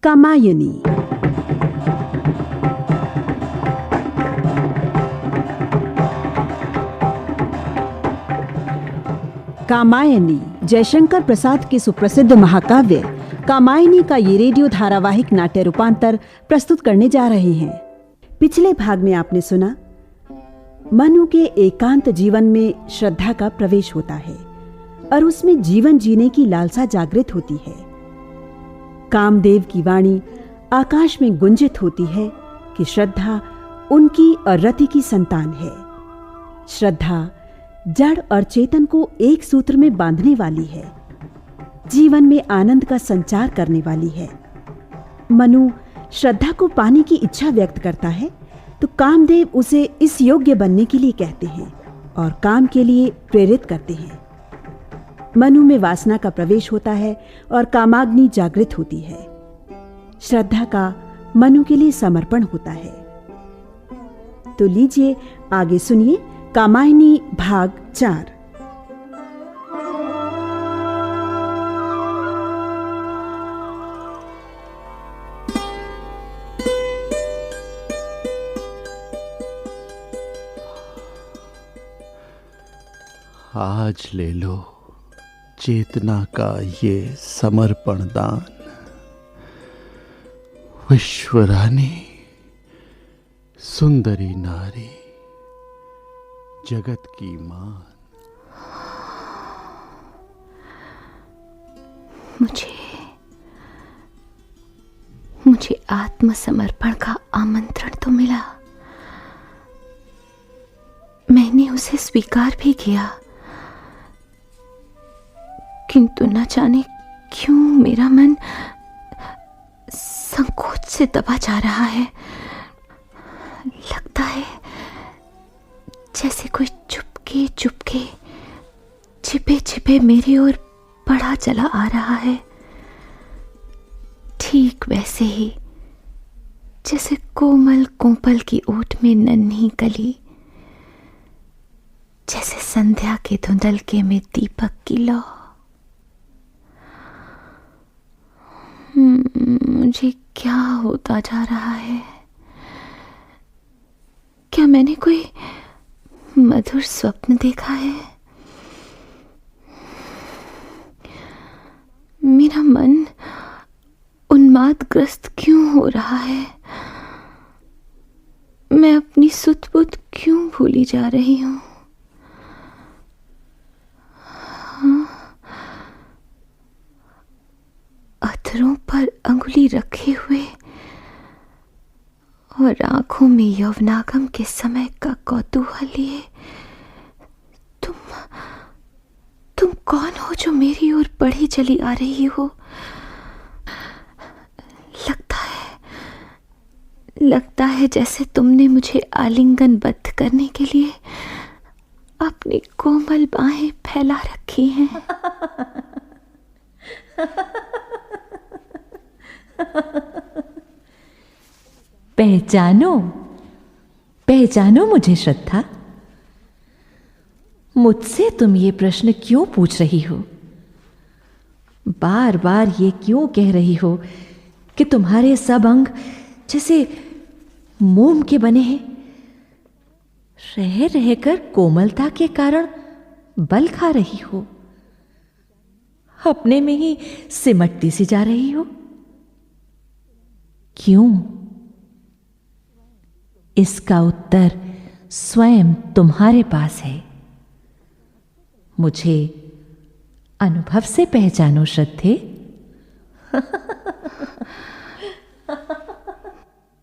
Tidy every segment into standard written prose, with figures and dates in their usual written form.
कामायनी। कामायनी जयशंकर प्रसाद के सुप्रसिद्ध महाकाव्य कामायनी का ये रेडियो धारावाहिक नाट्य रूपांतर प्रस्तुत करने जा रहे हैं। पिछले भाग में आपने सुना, मनु के एकांत जीवन में श्रद्धा का प्रवेश होता है और उसमें जीवन जीने की लालसा जागृत होती है। कामदेव की वाणी आकाश में गुंजित होती है कि श्रद्धा उनकी और रति की संतान है। श्रद्धा जड़ और चेतन को एक सूत्र में बांधने वाली है, जीवन में आनंद का संचार करने वाली है। मनु श्रद्धा को पाने की इच्छा व्यक्त करता है तो कामदेव उसे इस योग्य बनने के लिए कहते हैं और काम के लिए प्रेरित करते हैं। मनु में वासना का प्रवेश होता है और कामाग्नि जागृत होती है। श्रद्धा का मनु के लिए समर्पण होता है। तो लीजिए आगे सुनिए कामायनी भाग 4। आज ले लो चेतना का ये समर्पण दान। विश्वरानी, सुंदरी नारी, जगत की मान। मुझे आत्मसमर्पण का आमंत्रण तो मिला, मैंने उसे स्वीकार भी किया, किंतु न जाने क्यों मेरा मन संकोच से दबा जा रहा है। लगता है जैसे कोई चुपके चुपके छिपे छिपे मेरी ओर बढ़ा चला आ रहा है। ठीक वैसे ही जैसे कोमल कोपल की ओट में नन्ही कली, जैसे संध्या के धुंधलके में दीपक की लौ। मुझे क्या होता जा रहा है? क्या मैंने कोई मधुर स्वप्न देखा है? मेरा मन उन्मादग्रस्त क्यों हो रहा है? मैं अपनी सुध बुध क्यों भूली जा रही हूं? अधरों पर अंगुली रखे हुए और आंखों में यौवनागम के समय का कौतूहल लिए तुम कौन हो जो मेरी ओर बढ़ी चली आ रही हो? लगता है जैसे तुमने मुझे आलिंगनबद्ध करने के लिए अपनी कोमल बाहें फैला रखी हैं। पहचानो मुझे श्रद्धा। मुझसे तुम ये प्रश्न क्यों पूछ रही हो? बार बार ये क्यों कह रही हो कि तुम्हारे सब अंग जैसे मोम के बने हैं? रह रहकर कोमलता के कारण बल खा रही हो, अपने में ही सिमटती सी जा रही हो। क्यों? इसका उत्तर स्वयं तुम्हारे पास है। मुझे अनुभव से पहचानो श्रद्धे।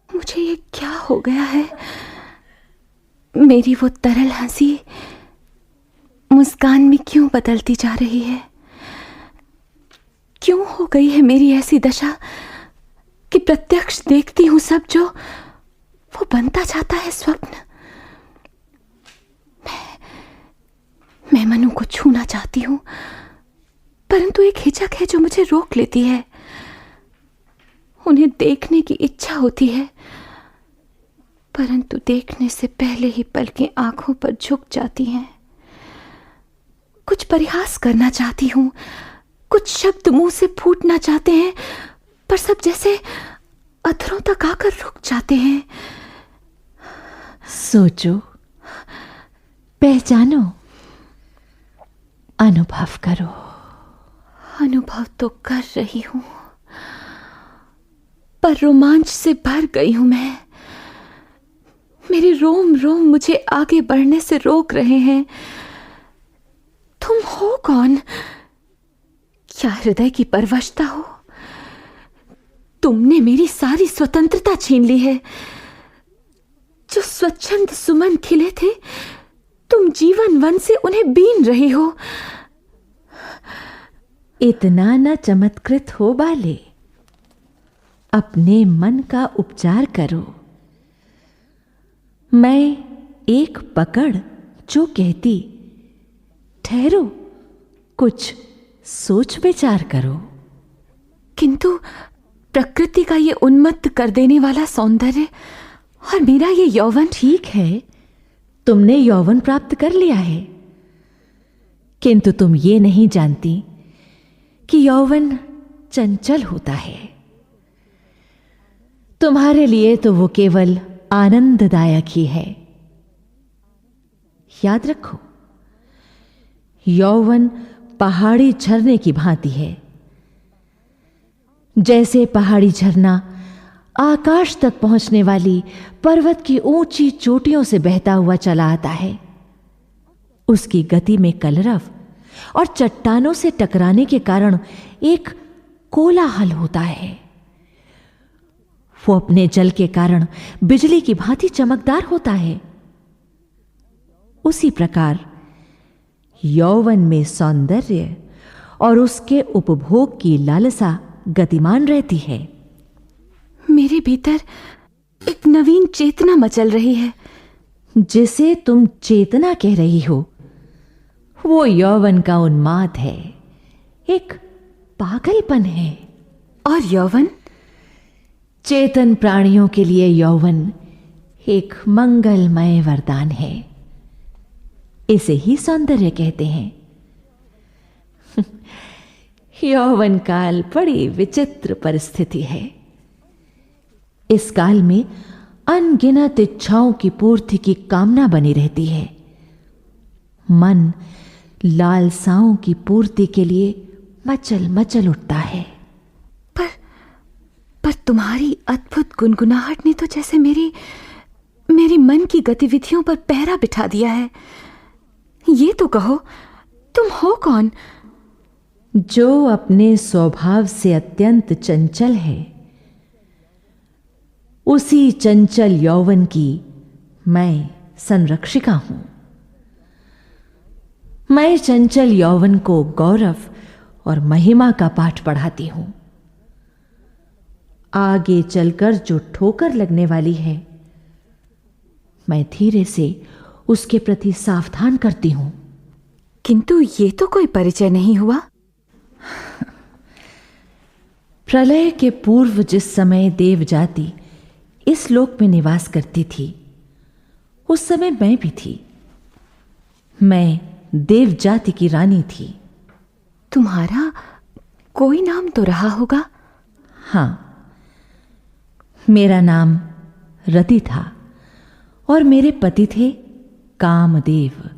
मुझे ये क्या हो गया है? मेरी वो तरल हंसी मुस्कान में क्यों बदलती जा रही है? क्यों हो गई है मेरी ऐसी दशा कि प्रत्यक्ष देखती हूं सब जो वो बनता जाता है स्वप्न। मैं मनु को छूना चाहती हूं, परंतु एक हिचक है जो मुझे रोक लेती है। उन्हें देखने की इच्छा होती है, परंतु देखने से पहले ही पलकें आंखों पर झुक जाती हैं। कुछ परिहास करना चाहती हूं, कुछ शब्द मुंह से फूटना चाहते हैं, पर सब जैसे अधरों तक आकर रुक जाते हैं। सोचो, पहचानो, अनुभव करो। अनुभव तो कर रही हूं, पर रोमांच से भर गई हूं मैं। मेरे रोम रोम मुझे आगे बढ़ने से रोक रहे हैं। तुम हो कौन? क्या हृदय की परवशता हो? तुमने मेरी सारी स्वतंत्रता छीन ली है। जो स्वच्छंद सुमन खिले थे, तुम जीवन वन से उन्हें बीन रही हो। इतना न चमत्कृत हो बाले, अपने मन का उपचार करो। मैं एक पकड़ जो कहती, ठहरो, कुछ सोच विचार करो। किंतु प्रकृति का ये उन्मत्त कर देने वाला सौंदर्य और मेरा ये यौवन। ठीक है, तुमने यौवन प्राप्त कर लिया है, किंतु तुम ये नहीं जानती कि यौवन चंचल होता है। तुम्हारे लिए तो वो केवल आनंददायक ही है। याद रखो, यौवन पहाड़ी झरने की भांति है। जैसे पहाड़ी झरना आकाश तक पहुंचने वाली पर्वत की ऊंची चोटियों से बहता हुआ चला आता है। उसकी गति में कलरव और चट्टानों से टकराने के कारण एक कोलाहल होता है। वो अपने जल के कारण बिजली की भांति चमकदार होता है। उसी प्रकार यौवन में सौंदर्य और उसके उपभोग की लालसा गतिमान रहती है। मेरे भीतर एक नवीन चेतना मचल रही है। जिसे तुम चेतना कह रही हो, वो यौवन का उन्माद है, एक पागलपन है। और यौवन? चेतन प्राणियों के लिए यौवन एक मंगलमय वरदान है। इसे ही सौंदर्य कहते हैं। यौवन काल बड़ी विचित्र परिस्थिति है। इस काल में अनगिनत इच्छाओं की पूर्ति की कामना बनी रहती है। मन लालसाओं की पूर्ति के लिए मचल मचल उठता है। पर तुम्हारी अद्भुत गुनगुनाहट ने तो जैसे मेरी मन की गतिविधियों पर पहरा बिठा दिया है। ये तो कहो, तुम हो कौन? जो अपने स्वभाव से अत्यंत चंचल है, उसी चंचल यौवन की मैं संरक्षिका हूं। मैं चंचल यौवन को गौरव और महिमा का पाठ पढ़ाती हूं। आगे चलकर जो ठोकर लगने वाली है, मैं धीरे से उसके प्रति सावधान करती हूं। किंतु ये तो कोई परिचय नहीं हुआ। प्रलय के पूर्व जिस समय देव जाति इस लोक में निवास करती थी, उस समय मैं भी थी। मैं देव जाति की रानी थी। तुम्हारा कोई नाम तो रहा होगा? हां, मेरा नाम रति था और मेरे पति थे कामदेव।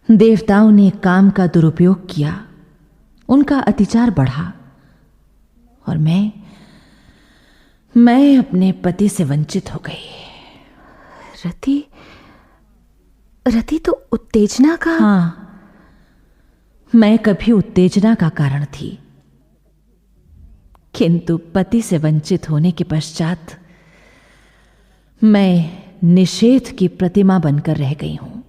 देवताओं ने काम का दुरुपयोग किया, उनका अतिचार बढ़ा और मैं अपने पति से वंचित हो गई। रति तो उत्तेजना का? हां, मैं कभी उत्तेजना का कारण थी, किंतु पति से वंचित होने के पश्चात मैं निषेध की प्रतिमा बनकर रह गई हूं।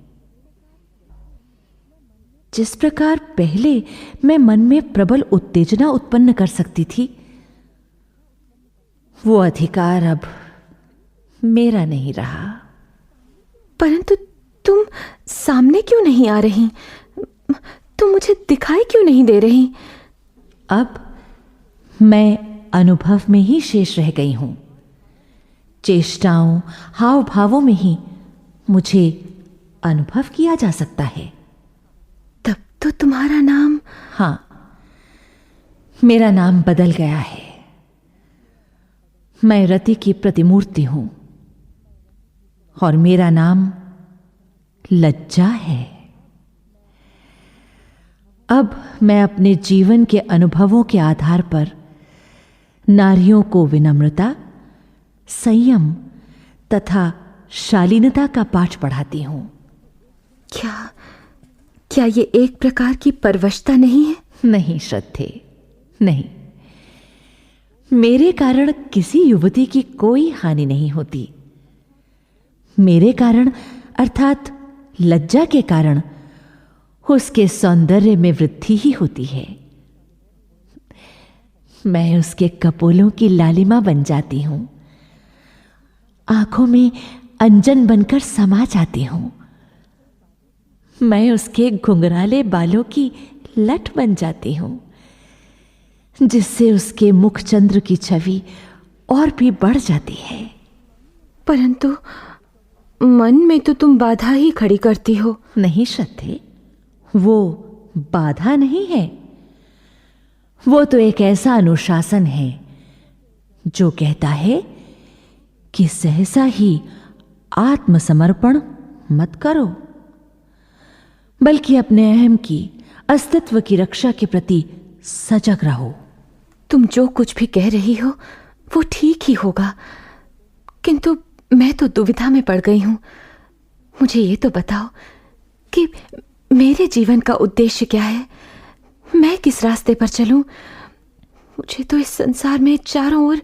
जिस प्रकार पहले मैं मन में प्रबल उत्तेजना उत्पन्न कर सकती थी, वो अधिकार अब मेरा नहीं रहा। परंतु तुम सामने क्यों नहीं आ रही? तुम मुझे दिखाई क्यों नहीं दे रही? अब मैं अनुभव में ही शेष रह गई हूं। चेष्टाओं, हाव भावों में ही मुझे अनुभव किया जा सकता है। तब तो तुम्हारा नाम? हां, मेरा नाम बदल गया है। मैं रति की प्रतिमूर्ति हूं और मेरा नाम लज्जा है। अब मैं अपने जीवन के अनुभवों के आधार पर नारियों को विनम्रता, संयम तथा शालीनता का पाठ पढ़ाती हूं। क्या ये एक प्रकार की परवशता नहीं है? नहीं श्रद्धे, नहीं। मेरे कारण किसी युवती की कोई हानि नहीं होती। मेरे कारण अर्थात लज्जा के कारण उसके सौंदर्य में वृद्धि ही होती है। मैं उसके कपोलों की लालिमा बन जाती हूं, आंखों में अंजन बनकर समा जाती हूं। मैं उसके घुंघराले बालों की लट बन जाती हूं, जिससे उसके मुखचंद्र की छवि और भी बढ़ जाती है। परंतु मन में तो तुम बाधा ही खड़ी करती हो। नहीं श्रद्धे, वो बाधा नहीं है। वो तो एक ऐसा अनुशासन है जो कहता है कि सहसा ही आत्मसमर्पण मत करो, बल्कि अपने अहम की, अस्तित्व की रक्षा के प्रति सजग रहो। तुम जो कुछ भी कह रही हो वो ठीक ही होगा, किंतु मैं तो दुविधा में पड़ गई हूं। मुझे ये तो बताओ कि मेरे जीवन का उद्देश्य क्या है? मैं किस रास्ते पर चलूं? मुझे तो इस संसार में चारों ओर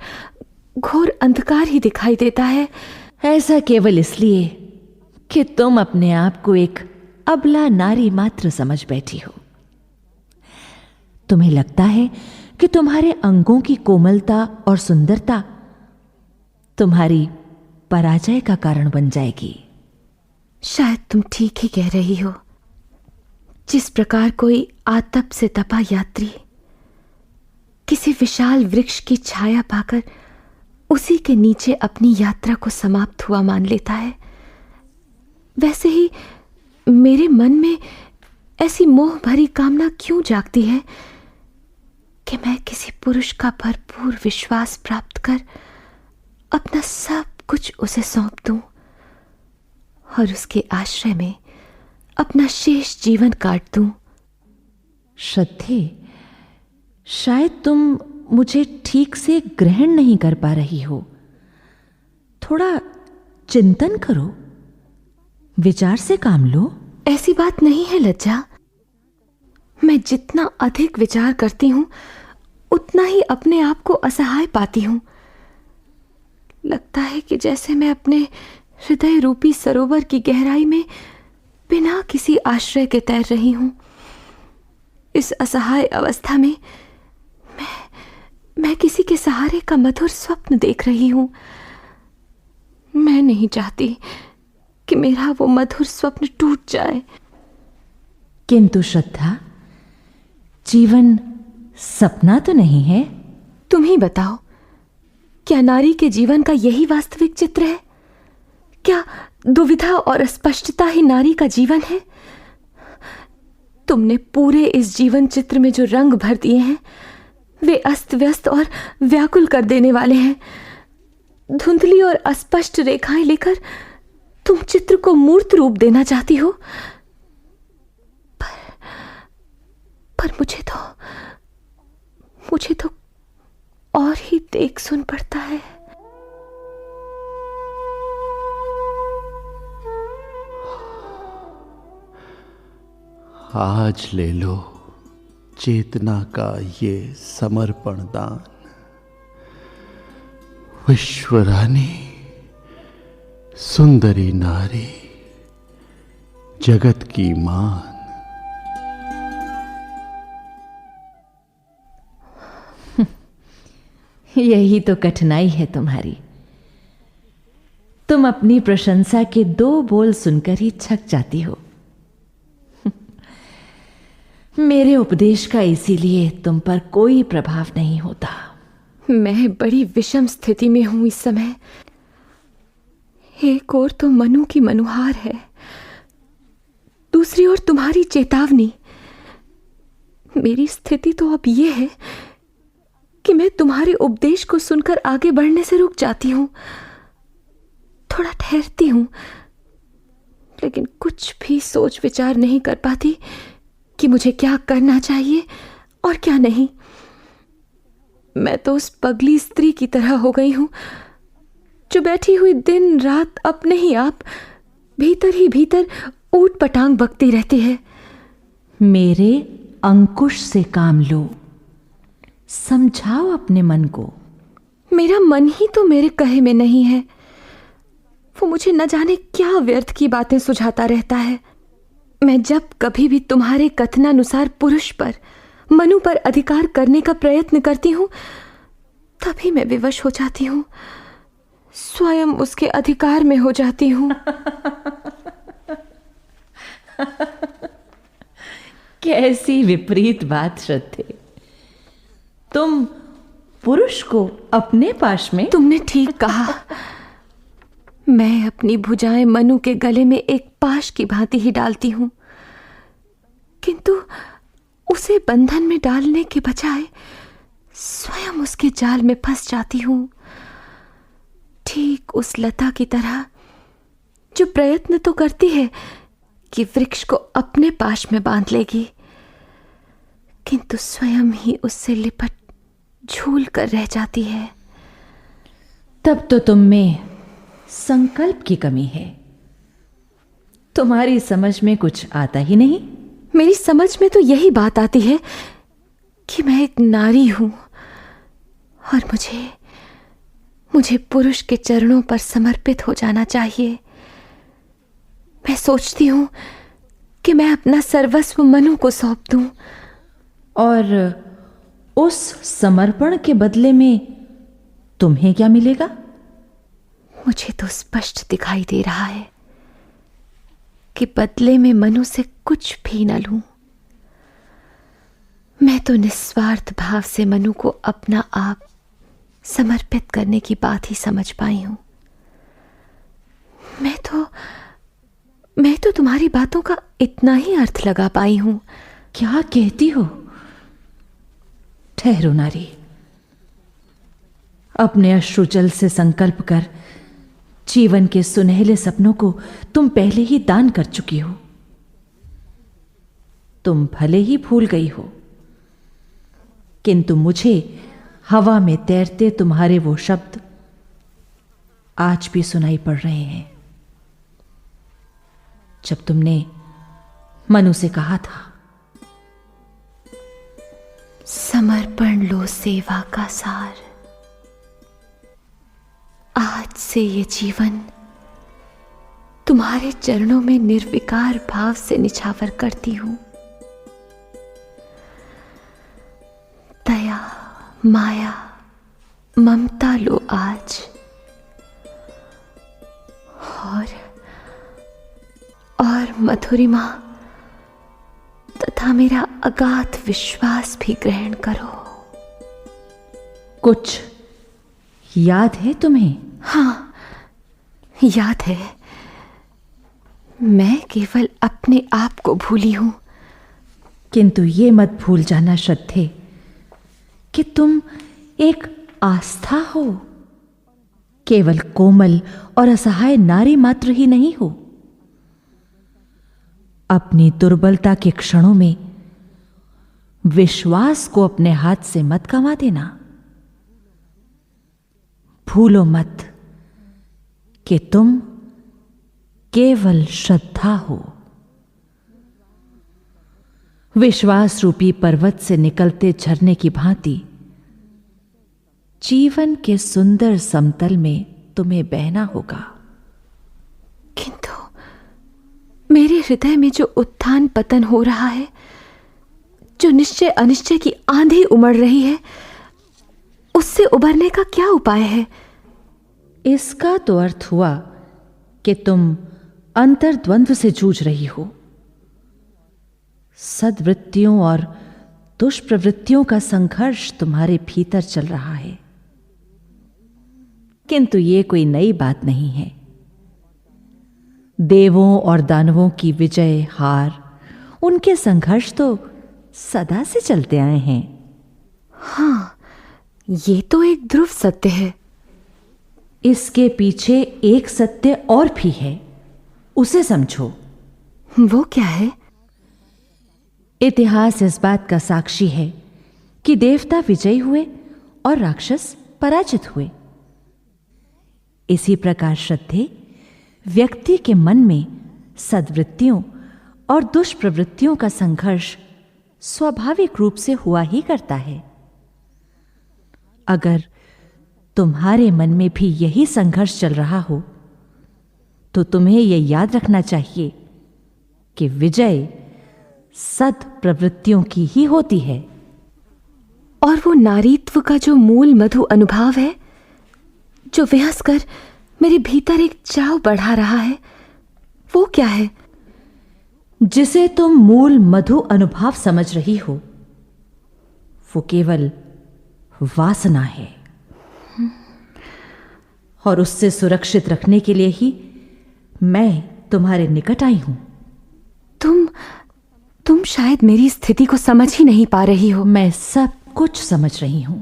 घोर अंधकार ही दिखाई देता है। ऐसा केवल इसलिए कि तुम अपने आप को एक अबला नारी मात्र समझ बैठी हो। तुम्हें लगता है कि तुम्हारे अंगों की कोमलता और सुंदरता तुम्हारी पराजय का कारण बन जाएगी। शायद तुम ठीक ही कह रही हो। जिस प्रकार कोई आतप से तपा यात्री किसी विशाल वृक्ष की छाया पाकर उसी के नीचे अपनी यात्रा को समाप्त हुआ मान लेता है, वैसे ही मेरे मन में ऐसी मोह भरी कामना क्यों जागती है कि मैं किसी पुरुष का भरपूर विश्वास प्राप्त कर अपना सब कुछ उसे सौंप दूं और उसके आश्रय में अपना शेष जीवन काट दूं। श्रद्धे, शायद तुम मुझे ठीक से ग्रहण नहीं कर पा रही हो। थोड़ा चिंतन करो, विचार से काम लो। ऐसी बात नहीं है लज्जा। मैं जितना अधिक विचार करती हूं उतना ही अपने आप को असहाय पाती हूं। लगता है कि जैसे मैं अपने हृदय रूपी सरोवर की गहराई में बिना किसी आश्रय के तैर रही हूं। इस असहाय अवस्था में मैं किसी के सहारे का मधुर स्वप्न देख रही हूं। मैं नहीं चाहती कि मेरा वो मधुर स्वप्न टूट जाए। किंतु श्रद्धा, जीवन सपना तो नहीं है। तुम ही बताओ, क्या नारी के जीवन का यही वास्तविक चित्र है? क्या दुविधा और अस्पष्टता ही नारी का जीवन है? तुमने पूरे इस जीवन चित्र में जो रंग भर दिए हैं वे अस्त व्यस्त और व्याकुल कर देने वाले हैं। धुंधली और अस्पष्ट रेखाएं लेकर तुम चित्र को मूर्त रूप देना चाहती हो, पर मुझे तो और ही देख सुन पड़ता है। आज ले लो चेतना का ये समर्पण दान। विश्वरानी, सुंदरी नारी, जगत की मान। यही तो कठिनाई है तुम्हारी। तुम अपनी प्रशंसा के 2 बोल सुनकर ही छक जाती हो। मेरे उपदेश का इसीलिए तुम पर कोई प्रभाव नहीं होता। मैं बड़ी विषम स्थिति में हूं इस समय। एक ओर तो मनु की मनुहार है, दूसरी ओर तुम्हारी चेतावनी। मेरी स्थिति तो अब यह है कि मैं तुम्हारे उपदेश को सुनकर आगे बढ़ने से रुक जाती हूं, थोड़ा ठहरती हूं, लेकिन कुछ भी सोच विचार नहीं कर पाती कि मुझे क्या करना चाहिए और क्या नहीं। मैं तो उस पगली स्त्री की तरह हो गई हूं जो बैठी हुई दिन रात अपने ही आप भीतर ही भीतर ऊट पटांग बकती रहती है। मेरे अंकुश से काम लो, समझाओ अपने मन को। मेरा मन ही तो मेरे कहे में नहीं है। वो मुझे न जाने क्या व्यर्थ की बातें सुझाता रहता है। मैं जब कभी भी तुम्हारे कथनानुसार पुरुष पर, मनु पर अधिकार करने का प्रयत्न करती हूं, तभी मैं विवश हो जाती हूं, स्वयं उसके अधिकार में हो जाती हूं। कैसी विपरीत बात श्रद्धे, तुम पुरुष को अपने पाश में। तुमने ठीक कहा। मैं अपनी भुजाएं मनु के गले में एक पाश की भांति ही डालती हूं, किंतु उसे बंधन में डालने के बजाय स्वयं उसके जाल में फंस जाती हूं, ठीक उस लता की तरह जो प्रयत्न तो करती है कि वृक्ष को अपने पाश में बांध लेगी, किंतु स्वयं ही उससे लिपट झूल कर रह जाती है। तब तो तुम में संकल्प की कमी है, तुम्हारी समझ में कुछ आता ही नहीं। मेरी समझ में तो यही बात आती है कि मैं एक नारी हूं और मुझे पुरुष के चरणों पर समर्पित हो जाना चाहिए। मैं सोचती हूं कि मैं अपना सर्वस्व मनु को सौंप दूं, और उस समर्पण के बदले में तुम्हें क्या मिलेगा? मुझे तो स्पष्ट दिखाई दे रहा है कि बदले में मनु से कुछ भी न लूं। मैं तो निस्वार्थ भाव से मनु को अपना आप समर्पित करने की बात ही समझ पाई हूं। मैं तो तुम्हारी बातों का इतना ही अर्थ लगा पाई हूं। क्या कहती हो? ठहरो नारी, अपने अश्रुजल से संकल्प कर जीवन के सुनहले सपनों को तुम पहले ही दान कर चुकी हो। तुम भले ही भूल गई हो, किंतु मुझे हवा में तैरते तुम्हारे वो शब्द आज भी सुनाई पड़ रहे हैं, जब तुमने मनु से कहा था, समर्पण लो सेवा का सार, आज से ये जीवन तुम्हारे चरणों में निर्विकार भाव से निछावर करती हूं। दया, माया, ममता लो आज, और मधुरिमा तथा मेरा अगाध विश्वास भी ग्रहण करो। कुछ याद है तुम्हें? हाँ, याद है। मैं केवल अपने आप को भूली हूं। किंतु ये मत भूल जाना श्रद्धे कि तुम एक आस्था हो, केवल कोमल और असहाय नारी मात्र ही नहीं हो। अपनी दुर्बलता के क्षणों में विश्वास को अपने हाथ से मत गंवा देना। भूलो मत कि तुम केवल श्रद्धा हो। विश्वास रूपी पर्वत से निकलते झरने की भांति जीवन के सुंदर समतल में तुम्हें बहना होगा। किंतु मेरे हृदय में जो उत्थान पतन हो रहा है, जो निश्चय अनिश्चय की आंधी उमड़ रही है, उससे उबरने का क्या उपाय है? इसका तो अर्थ हुआ कि तुम अंतर्द्वंद्व से जूझ रही हो। सद्वृत्तियों और दुष्प्रवृत्तियों का संघर्ष तुम्हारे भीतर चल रहा है, किंतु ये कोई नई बात नहीं है। देवों और दानवों की विजय हार, उनके संघर्ष तो सदा से चलते आए हैं। हाँ, ये तो एक ध्रुव सत्य है। इसके पीछे एक सत्य और भी है, उसे समझो। वो क्या है? इतिहास इस बात का साक्षी है कि देवता विजयी हुए और राक्षस पराजित हुए। इसी प्रकार श्रद्धे व्यक्ति के मन में सद्वृत्तियों और दुष्प्रवृत्तियों का संघर्ष स्वाभाविक रूप से हुआ ही करता है। अगर तुम्हारे मन में भी यही संघर्ष चल रहा हो तो तुम्हें यह याद रखना चाहिए कि विजय सद प्रवृत्तियों की ही होती है। और वो नारीत्व का जो मूल मधु अनुभव है, जो विहस कर मेरे भीतर एक चाव बढ़ा रहा है, वो क्या है? जिसे तुम मूल मधु अनुभव समझ रही हो वो केवल वासना है, और उससे सुरक्षित रखने के लिए ही मैं तुम्हारे निकट आई हूं। तुम शायद मेरी स्थिति को समझ ही नहीं पा रही हो। मैं सब कुछ समझ रही हूं।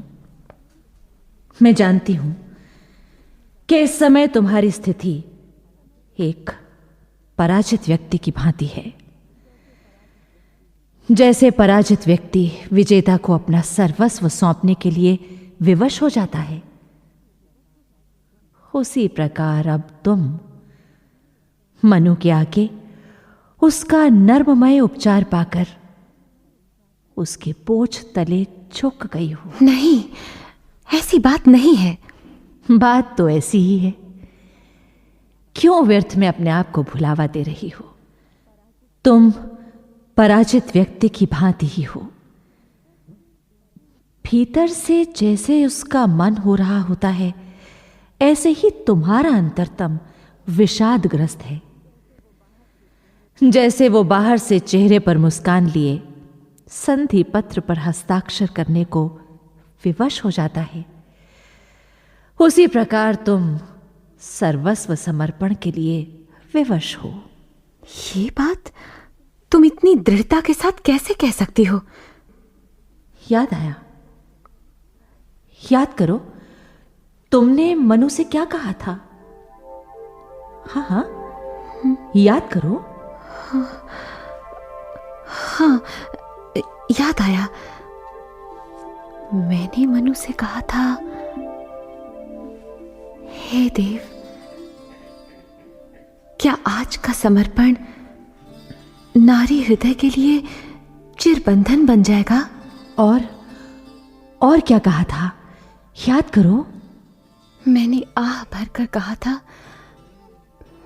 मैं जानती हूं कि इस समय तुम्हारी स्थिति एक पराजित व्यक्ति की भांति है। जैसे पराजित व्यक्ति विजेता को अपना सर्वस्व सौंपने के लिए विवश हो जाता है, उसी प्रकार अब तुम मनु के आगे उसका नर्ममय उपचार पाकर उसके बोझ तले झुक गई हो। नहीं, ऐसी बात नहीं है। बात तो ऐसी ही है। क्यों व्यर्थ में अपने आप को भुलावा दे रही हो? तुम पराजित व्यक्ति की भांति ही हो। भीतर से जैसे उसका मन हो रहा होता है, ऐसे ही तुम्हारा अंतरतम विषादग्रस्त है। जैसे वो बाहर से चेहरे पर मुस्कान लिए संधि पत्र पर हस्ताक्षर करने को विवश हो जाता है, उसी प्रकार तुम सर्वस्व समर्पण के लिए विवश हो। ये बात तुम इतनी दृढ़ता के साथ कैसे कह सकती हो? याद आया? याद करो, तुमने मनु से क्या कहा था? हाँ हाँ, याद करो। हाँ, याद आया। मैंने मनु से कहा था, हे देव, क्या आज का समर्पण नारी हृदय के लिए चिरबंधन बन जाएगा? और क्या कहा था? याद करो। मैंने आह भरकर कहा था,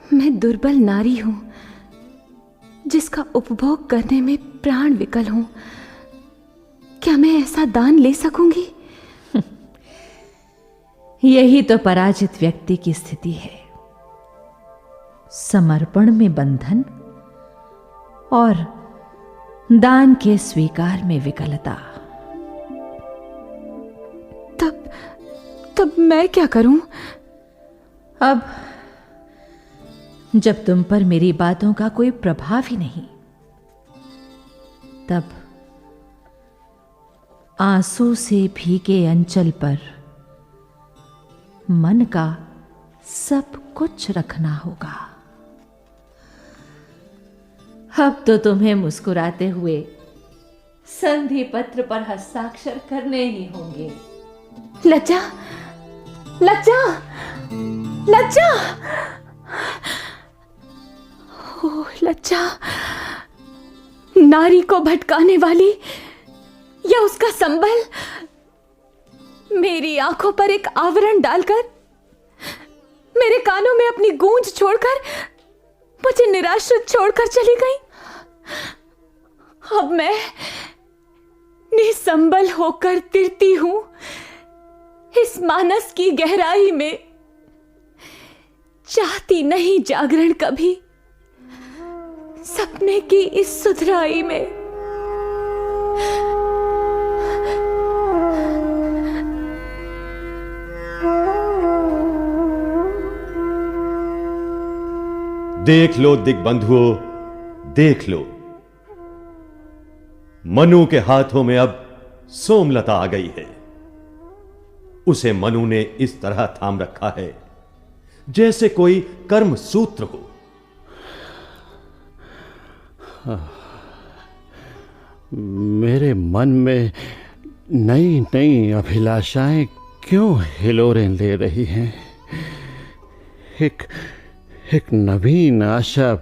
मैं दुर्बल नारी हूं, जिसका उपभोग करने में प्राण विकल हूं। क्या मैं ऐसा दान ले सकूंगी? यही तो पराजित व्यक्ति की स्थिति है। समर्पण में बंधन और दान के स्वीकार में विकलता। तब मैं क्या करूं? अब जब तुम पर मेरी बातों का कोई प्रभाव ही नहीं, तब आंसू से भीगे अंचल पर मन का सब कुछ रखना होगा। अब तो तुम्हें मुस्कुराते हुए संधि पत्र पर हस्ताक्षर करने ही होंगे। लज्जा, लज्जा, लज्जा, ओह लज्जा, नारी को भटकाने वाली या उसका संबल मेरी आंखों पर एक आवरण डालकर, मेरे कानों में अपनी गूंज छोड़कर मुझे निराश्रित छोड़कर चली गई। अब मैं निसंबल होकर तिरती हूं इस मानस की गहराई में, चाहती नहीं जागरण कभी सपने की इस सुधराई में। देख लो दिग्बंधुओं, देख लो, मनु के हाथों में अब सोमलता आ गई है। उसे मनु ने इस तरह थाम रखा है जैसे कोई कर्म सूत्र हो। मेरे मन में नई नई अभिलाषाएं क्यों हिलोरें ले रही हैं? एक नवीन आशा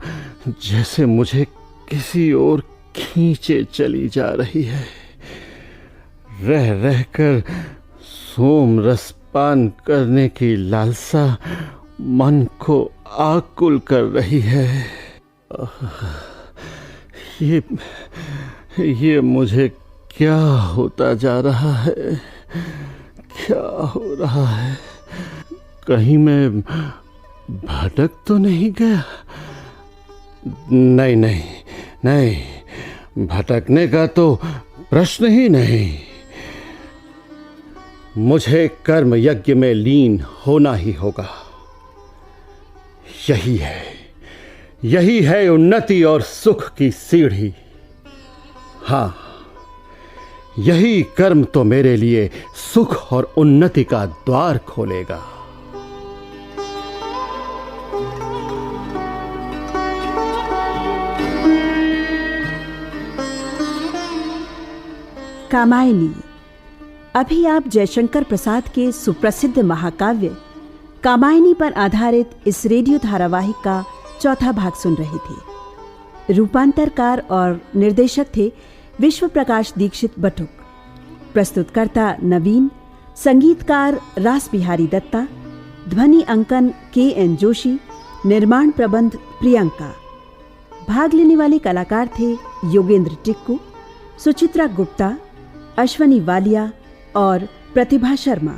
जैसे मुझे किसी ओर खींचे चली जा रही है। रह रहकर सोम रस पान करने की लालसा मन को आकुल कर रही है। ये मुझे क्या होता जा रहा है? क्या हो रहा है? कहीं मैं भटक तो नहीं गया? नहीं नहीं नहीं, भटकने का तो प्रश्न ही नहीं। मुझे कर्म यज्ञ में लीन होना ही होगा। यही है उन्नति और सुख की सीढ़ी। हाँ, यही कर्म तो मेरे लिए सुख और उन्नति का द्वार खोलेगा। कामायनी। अभी आप जयशंकर प्रसाद के सुप्रसिद्ध महाकाव्य कामायनी पर आधारित इस रेडियो धारावाहिक का चौथा भाग सुन रहे थे। रूपांतरकार और निर्देशक थे विश्व प्रकाश दीक्षित बटुक। प्रस्तुतकर्ता नवीन, संगीतकार रास बिहारी दत्ता, ध्वनि अंकन KN जोशी, निर्माण प्रबंध प्रियंका। भाग लेने वाले कलाकार थे योगेंद्र टिक्कू, सुचित्रा गुप्ता, अश्वनी वालिया और प्रतिभा शर्मा।